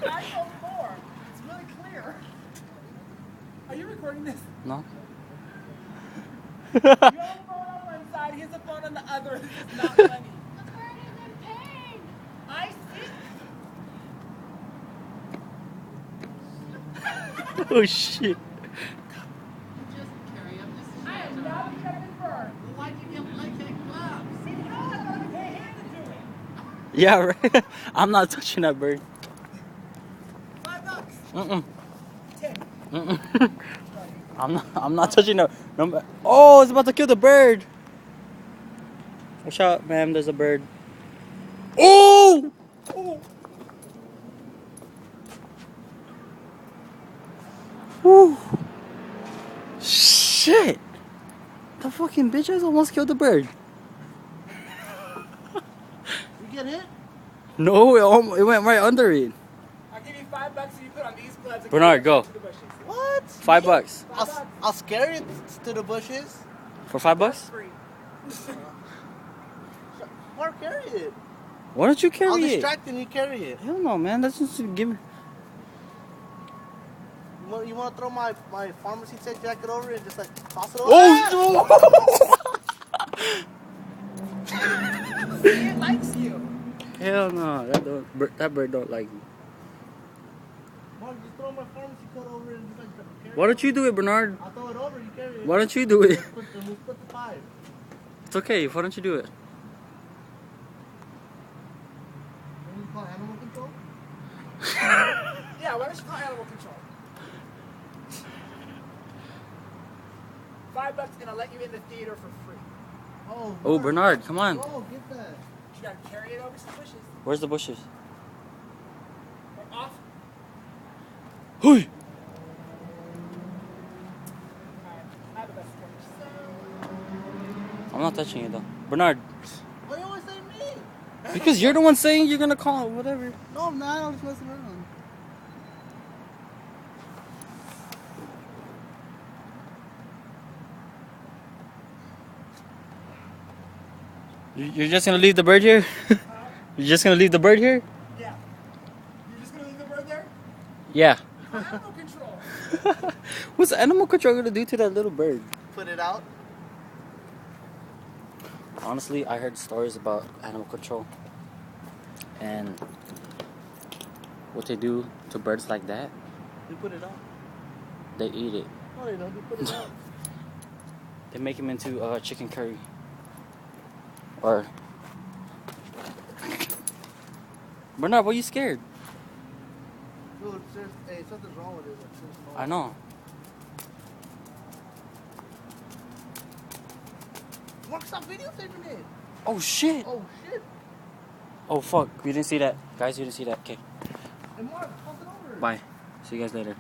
I know more. It's really clear. Are you recording this? No. You have a phone on one side, he has a phone on the other. This is not funny. The bird is in pain. I see. Oh shit. Just carry him. This is I am not a pregnant bird. Why'd you give like gloves? Because I'm going to pay him to do it. Yeah, right. I'm not touching that bird. $5. Mm-mm. 10. Mm-mm. I'm not touching no. Oh, it's about to kill the bird. Watch out, ma'am. There's a bird. Oh! Oh. Woo. Shit! The fucking bitch has almost killed the bird. You get hit? No, it went right under it. I'll give you $5 if you put on these gloves. Bernard, go. To the bushes. What? $5 I'll scare it to the bushes. for $5. Free. Or carry it. Why don't you I'll carry it? distract and you carry it. Hell no, man. That's just give me. You want to throw my pharmacy tech jacket over it and just like toss it over? Oh no! It likes you. Hell no, that bird don't like me. Mark, just throw my pharmacy coat over it and just like carry Why don't you do it, Bernard? I'll throw it over, you carry it. Why don't you do it? We'll split the 5. It's okay. Why don't you do it? Can you call animal control? Yeah, why don't you call animal control? $5 and I'll let you in the theater for free. Oh, Bernard, come on. Oh, get that. You gotta carry it over to the bushes. Where's the bushes? Or off. Hey! Alright, I have the best coach. I'm not touching it though. Bernard, Why you always say me? because you're the one saying you're gonna call it, whatever. No, I'm not. I'm just messing around. You're just gonna leave the bird here? You're just gonna leave the bird here? Yeah. You're just gonna leave the bird there? Yeah. For animal control. What's animal control gonna do to that little bird? Put it out. Honestly, I heard stories about animal control and what they do to birds like that. You put it out. They eat it. No, they don't. You put it out. They make them into chicken curry. Or Bernard, why are you scared? Dude, hey, something's wrong with it. I know. Mark, stop videotaping it. Oh shit. Oh, shit. Oh fuck. We didn't see that. Guys, you didn't see that. Okay. Hey, Mark, toss it over. Bye. See you guys later.